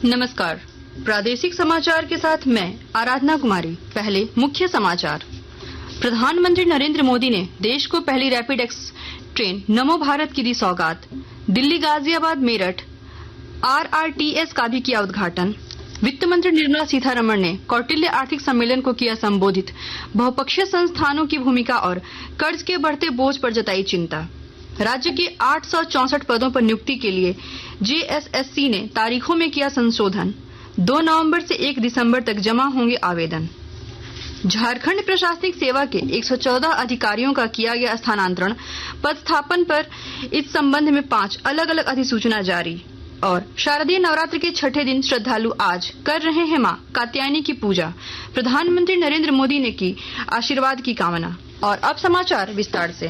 नमस्कार, प्रादेशिक समाचार के साथ मैं आराधना कुमारी। पहले मुख्य समाचार। प्रधानमंत्री नरेंद्र मोदी ने देश को पहली रैपिड एक्स ट्रेन नमो भारत की दी सौगात। दिल्ली, गाजियाबाद, मेरठ RRTS का भी किया उद्घाटन। वित्त मंत्री निर्मला सीतारमण ने कौटिल्य आर्थिक सम्मेलन को किया संबोधित। बहुपक्षीय संस्थानों की भूमिका और कर्ज के बढ़ते बोझ पर जताई चिंता। राज्य के 864 पदों पर नियुक्ति के लिए JSSC ने तारीखों में किया संशोधन। 2 नवंबर से 1 दिसंबर तक जमा होंगे आवेदन। झारखंड प्रशासनिक सेवा के 114 अधिकारियों का किया गया स्थानांतरण। पदस्थापन पर इस संबंध में 5 अलग अलग अधिसूचना जारी। और शारदीय नवरात्र के छठे दिन श्रद्धालु आज कर रहे हैं मां कात्यायनी की पूजा। प्रधानमंत्री नरेंद्र मोदी ने की आशीर्वाद की कामना। और अब समाचार विस्तार से।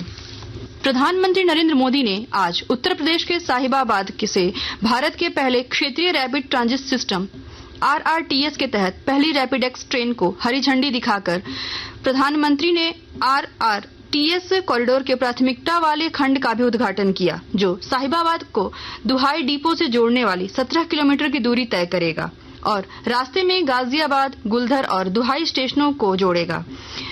प्रधानमंत्री नरेंद्र मोदी ने आज उत्तर प्रदेश के साहिबाबाद से भारत के पहले क्षेत्रीय रैपिड ट्रांजिट सिस्टम RRTS के तहत पहली रैपिड एक्स ट्रेन को हरी झंडी दिखाकर प्रधानमंत्री ने RRTS कॉरिडोर के प्राथमिकता वाले खंड का भी उद्घाटन किया, जो साहिबाबाद को दुहाई डिपो से जोड़ने वाली 17 किलोमीटर की दूरी तय करेगा और रास्ते में गाजियाबाद, गुलधर और दुहाई स्टेशनों को जोड़ेगा।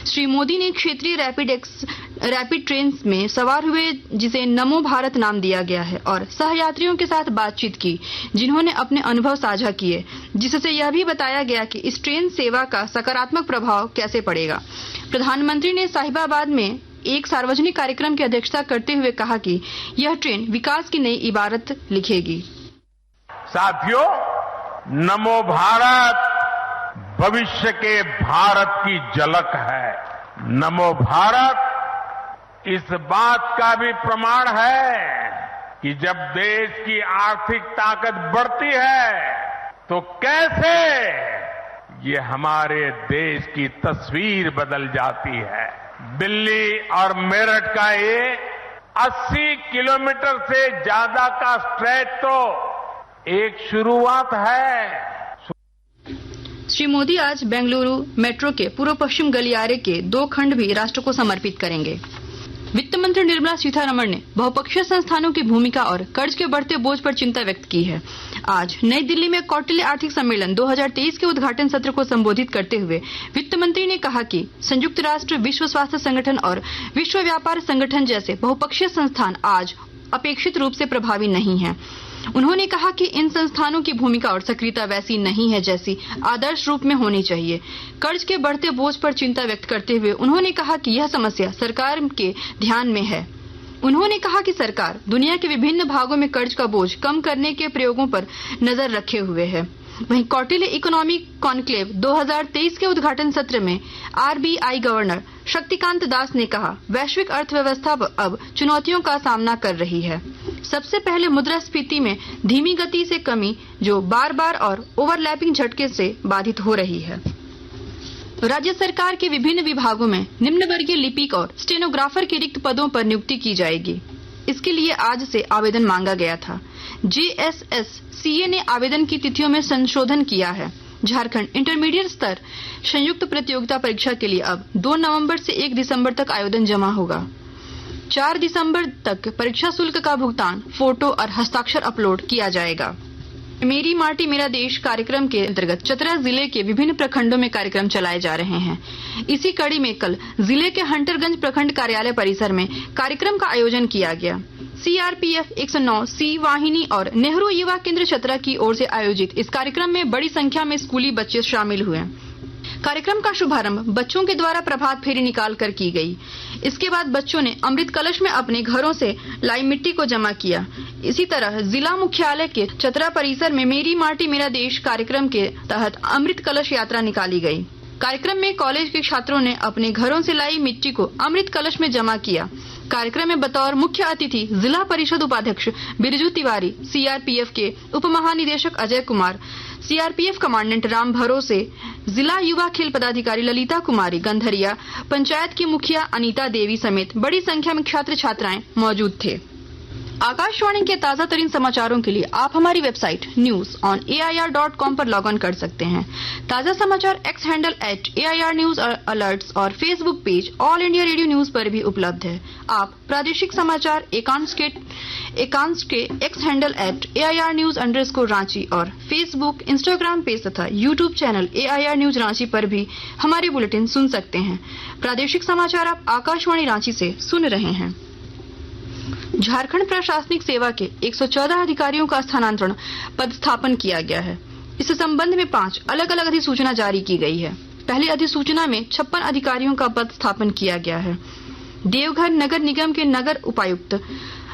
श्री मोदी ने क्षेत्रीय रैपिड ट्रेन में सवार हुए, जिसे नमो भारत नाम दिया गया है, और सहयात्रियों के साथ बातचीत की, जिन्होंने अपने अनुभव साझा किए, जिससे यह भी बताया गया कि इस ट्रेन सेवा का सकारात्मक प्रभाव कैसे पड़ेगा। प्रधानमंत्री ने साहिबाबाद में एक सार्वजनिक कार्यक्रम की अध्यक्षता करते हुए कहा कि यह ट्रेन विकास की नई इबारत लिखेगी। साथियों, नमो भारत भविष्य के भारत की झलक है। नमो भारत इस बात का भी प्रमाण है कि जब देश की आर्थिक ताकत बढ़ती है तो कैसे ये हमारे देश की तस्वीर बदल जाती है। दिल्ली और मेरठ का ये 80 किलोमीटर से ज्यादा का स्ट्रेच तो एक शुरुआत है। श्री मोदी आज बेंगलुरु मेट्रो के पूर्व पश्चिम गलियारे के 2 खंड भी राष्ट्र को समर्पित करेंगे। वित्त मंत्री निर्मला सीतारमण ने बहुपक्षीय संस्थानों की भूमिका और कर्ज के बढ़ते बोझ पर चिंता व्यक्त की है। आज नई दिल्ली में कौटिल्य आर्थिक सम्मेलन 2023 के उद्घाटन सत्र को संबोधित करते हुए वित्त मंत्री ने कहा कि संयुक्त राष्ट्र, विश्व स्वास्थ्य संगठन और विश्व व्यापार संगठन जैसे बहुपक्षीय संस्थान आज अपेक्षित रूप से प्रभावी नहीं हैं। उन्होंने कहा कि इन संस्थानों की भूमिका और सक्रियता वैसी नहीं है जैसी आदर्श रूप में होनी चाहिए। कर्ज के बढ़ते बोझ पर चिंता व्यक्त करते हुए उन्होंने कहा कि यह समस्या सरकार के ध्यान में है। उन्होंने कहा कि सरकार दुनिया के विभिन्न भागों में कर्ज का बोझ कम करने के प्रयोगों पर नजर रखे हुए है। वहीं कौटिल्य इकोनॉमिक कॉन्क्लेव 2023 के उद्घाटन सत्र में RBI गवर्नर शक्तिकांत दास ने कहा, वैश्विक अर्थव्यवस्था अब चुनौतियों का सामना कर रही है। सबसे पहले मुद्रास्फीति में धीमी गति से कमी, जो बार-बार और ओवरलैपिंग झटके से बाधित हो रही है। राज्य सरकार के विभिन्न विभागों में निम्न वर्गीय लिपिक और स्टेनोग्राफर के रिक्त पदों पर नियुक्ति की जाएगी। इसके लिए आज से आवेदन मांगा गया था। JSSCA ने आवेदन की तिथियों में संशोधन किया है। झारखंड इंटरमीडिएट स्तर संयुक्त प्रतियोगिता परीक्षा के लिए अब 2 नवंबर से 1 दिसंबर तक आवेदन जमा होगा। 4 दिसंबर तक परीक्षा शुल्क का भुगतान, फोटो और हस्ताक्षर अपलोड किया जाएगा। मेरी माटी मेरा देश कार्यक्रम के अंतर्गत चतरा जिले के विभिन्न प्रखंडों में कार्यक्रम चलाए जा रहे हैं। इसी कड़ी में कल जिले के हंटरगंज प्रखंड कार्यालय परिसर में कार्यक्रम का आयोजन किया गया। CRPF 109 C वाहिनी और नेहरू युवा केंद्र चतरा की ओर से आयोजित इस कार्यक्रम में बड़ी संख्या में स्कूली बच्चे शामिल हुए। कार्यक्रम का शुभारंभ बच्चों के द्वारा प्रभात फेरी निकाल कर की गई। इसके बाद बच्चों ने अमृत कलश में अपने घरों से लाई मिट्टी को जमा किया। इसी तरह जिला मुख्यालय के चतरा परिसर में मेरी माटी मेरा देश कार्यक्रम के तहत अमृत कलश यात्रा निकाली गई। कार्यक्रम में कॉलेज के छात्रों ने अपने घरों से लाई मिट्टी को अमृत कलश में जमा किया। कार्यक्रम में बतौर मुख्य अतिथि जिला परिषद उपाध्यक्ष बिरजू तिवारी, CRPF के उप महानिदेशक अजय कुमार, CRPF कमांडेंट राम भरोसे, जिला युवा खेल पदाधिकारी ललिता कुमारी गंधरिया, पंचायत की मुखिया अनीता देवी समेत बड़ी संख्या में छात्र छात्राएं मौजूद थे। आकाशवाणी के ताजा तरीन समाचारों के लिए आप हमारी वेबसाइट news.air.com पर लॉग ऑन कर सकते हैं। ताजा समाचार X handle @AIR news alerts और Facebook page All India Radio news पर भी उपलब्ध है। आप प्रादेशिक समाचार एकांश के एक्स हैंडल @AIR न्यूज _ और फेसबुक, इंस्टाग्राम पेज तथा YouTube channel AIR news Ranchi पर भी हमारे बुलेटिन सुन सकते हैं। प्रादेशिक समाचार आप आकाशवाणी रांची से सुन रहे हैं। झारखंड प्रशासनिक सेवा के 114 अधिकारियों का स्थानांतरण पदस्थापन किया गया है। इस संबंध में 5 अलग अलग अधिसूचना जारी की गई है। पहली अधिसूचना में 56 अधिकारियों का पदस्थापन किया गया है। देवघर नगर निगम के नगर उपायुक्त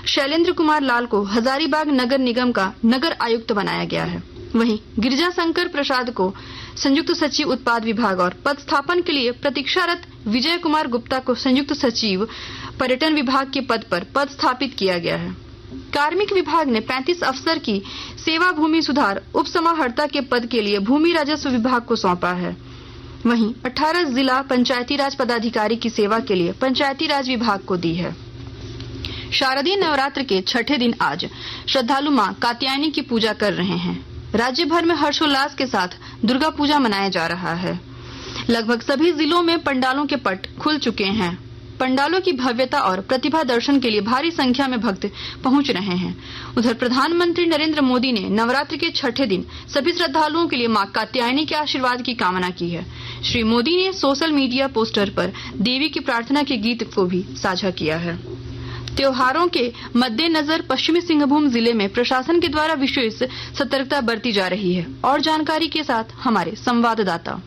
शैलेंद्र कुमार लाल को हजारीबाग नगर निगम का नगर आयुक्त बनाया गया है। वहीं गिरिजा शंकर प्रसाद को संयुक्त सचिव उत्पाद विभाग और पदस्थापन के लिए प्रतीक्षारत विजय कुमार गुप्ता को संयुक्त सचिव पर्यटन विभाग के पद पर पदस्थापित किया गया है। कार्मिक विभाग ने 35 अफसर की सेवा भूमि सुधार उप समाहर्ता के पद के लिए भूमि राजस्व विभाग को सौंपा है। वहीं 18 जिला पंचायती राज पदाधिकारी की सेवा के लिए पंचायती राज विभाग को दी है। शारदीय नवरात्र के छठे दिन आज श्रद्धालु मां कात्यायनी की पूजा कर रहे हैं। राज्य भर में हर्षोल्लास के साथ दुर्गा पूजा मनाया जा रहा है। लगभग सभी जिलों में पंडालों के पट खुल चुके हैं। पंडालों की भव्यता और प्रतिभा दर्शन के लिए भारी संख्या में भक्त पहुंच रहे हैं। उधर प्रधानमंत्री नरेंद्र मोदी ने नवरात्र के छठे दिन सभी श्रद्धालुओं के लिए मां कात्यायनी के आशीर्वाद की कामना की है। श्री मोदी ने सोशल मीडिया पोस्टर पर देवी की प्रार्थना के गीत को भी साझा किया है। त्योहारों के मद्देनजर पश्चिमी सिंहभूम जिले में प्रशासन के द्वारा विशेष सतर्कता बरती जा रही है। और जानकारी के साथ हमारे संवाददाता।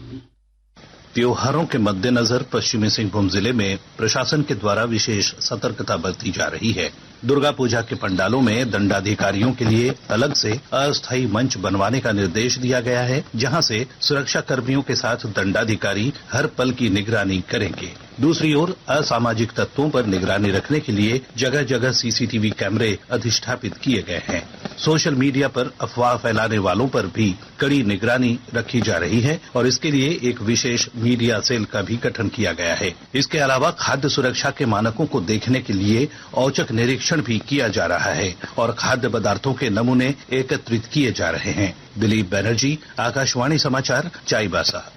त्योहारों के मद्देनजर पश्चिमी सिंहभूम जिले में प्रशासन के द्वारा विशेष सतर्कता बरती जा रही है। दुर्गा पूजा के पंडालों में दंडाधिकारियों के लिए अलग से अस्थायी मंच बनवाने का निर्देश दिया गया है, जहां से सुरक्षा कर्मियों के साथ दंडाधिकारी हर पल की निगरानी करेंगे। दूसरी ओर असामाजिक तत्वों पर निगरानी रखने के लिए जगह जगह सीसीटीवी कैमरे अधिष्ठापित किए गए हैं। सोशल मीडिया पर अफवाह फैलाने वालों पर भी कड़ी निगरानी रखी जा रही है और इसके लिए एक विशेष मीडिया सेल का भी गठन किया गया है। इसके अलावा खाद्य सुरक्षा के मानकों को देखने के लिए औचक निरीक्षण भी किया जा रहा है और खाद्य पदार्थों के नमूने एकत्रित किए जा रहे हैं। दिलीप बनर्जी, आकाशवाणी समाचार, चाईबासा।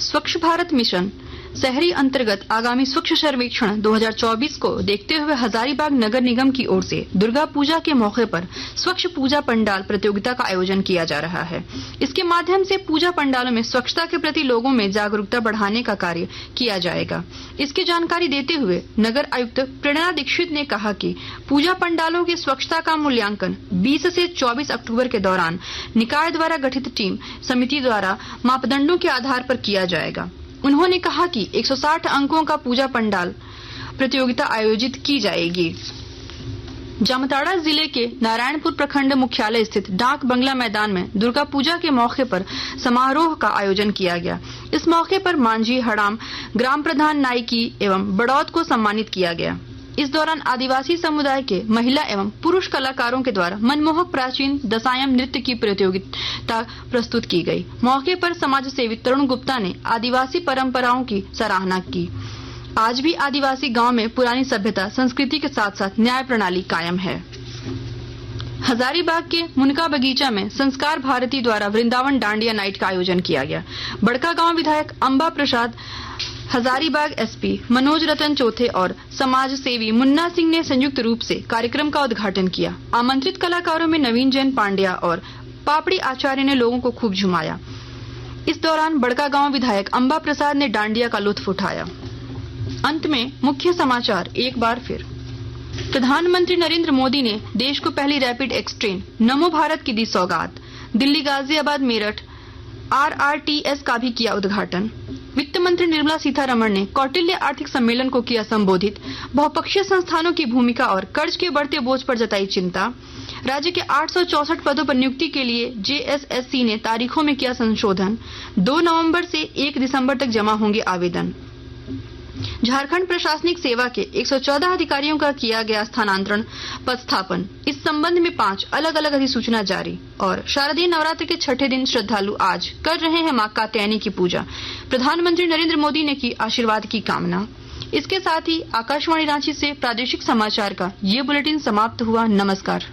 स्वच्छ भारत मिशन शहरी अंतर्गत आगामी स्वच्छ सर्वेक्षण 2024 को देखते हुए हजारीबाग नगर निगम की ओर से दुर्गा पूजा के मौके पर स्वच्छ पूजा पंडाल प्रतियोगिता का आयोजन किया जा रहा है। इसके माध्यम से पूजा पंडालों में स्वच्छता के प्रति लोगों में जागरूकता बढ़ाने का कार्य किया जाएगा। इसकी जानकारी देते हुए नगर आयुक्त प्रेरणा दीक्षित ने कहा कि पूजा पंडालों की स्वच्छता का मूल्यांकन 20 से 24 अक्टूबर के दौरान निकाय द्वारा गठित टीम समिति द्वारा मापदंडों के आधार पर किया जाएगा। उन्होंने कहा कि 160 अंकों का पूजा पंडाल प्रतियोगिता आयोजित की जाएगी। जामताड़ा जिले के नारायणपुर प्रखंड मुख्यालय स्थित डाक बंगला मैदान में दुर्गा पूजा के मौके पर समारोह का आयोजन किया गया। इस मौके पर मांझी, हड़ाम, ग्राम प्रधान, नायकी एवं बड़ौत को सम्मानित किया गया। इस दौरान आदिवासी समुदाय के महिला एवं पुरुष कलाकारों के द्वारा मनमोहक प्राचीन दशायम नृत्य की प्रतियोगिता प्रस्तुत की गई। मौके पर समाज सेवी तरुण गुप्ता ने आदिवासी परंपराओं की सराहना की। आज भी आदिवासी गांव में पुरानी सभ्यता संस्कृति के साथ साथ न्याय प्रणाली कायम है। हजारीबाग के मुनका बगीचा में संस्कार भारती द्वारा वृंदावन डांडिया नाइट का आयोजन किया गया। बड़का गांव विधायक अंबा प्रसाद, हजारीबाग एसपी मनोज रतन चौथे और समाज सेवी मुन्ना सिंह ने संयुक्त रूप से कार्यक्रम का उद्घाटन किया। आमंत्रित कलाकारों में नवीन जैन पांड्या और पापड़ी आचार्य ने लोगों को खूब झुमाया। इस दौरान बड़का गांव विधायक अंबा प्रसाद ने डांडिया का लुत्फ उठाया। अंत में मुख्य समाचार एक बार फिर। प्रधानमंत्री नरेंद्र मोदी ने देश को पहली रैपिड एक्स ट्रेन नमो भारत की दी सौगात। दिल्ली, गाजियाबाद, मेरठ RRTS का भी किया उद्घाटन। वित्त मंत्री निर्मला सीतारमण ने कौटिल्य आर्थिक सम्मेलन को किया संबोधित। बहुपक्षीय संस्थानों की भूमिका और कर्ज के बढ़ते बोझ पर जताई चिंता। राज्य के 864 पदों पर नियुक्ति के लिए JSSC ने तारीखों में किया संशोधन। 2 नवंबर से 1 दिसंबर तक जमा होंगे आवेदन। झारखंड प्रशासनिक सेवा के 114 अधिकारियों का किया गया स्थानांतरण पदस्थापन। इस संबंध में 5 अलग अलग अधिसूचना जारी। और शारदीय नवरात्र के छठे दिन श्रद्धालु आज कर रहे हैं मां कात्यायनी की पूजा। प्रधानमंत्री नरेंद्र मोदी ने की आशीर्वाद की कामना। इसके साथ ही आकाशवाणी रांची से प्रादेशिक समाचार का ये बुलेटिन समाप्त हुआ। नमस्कार।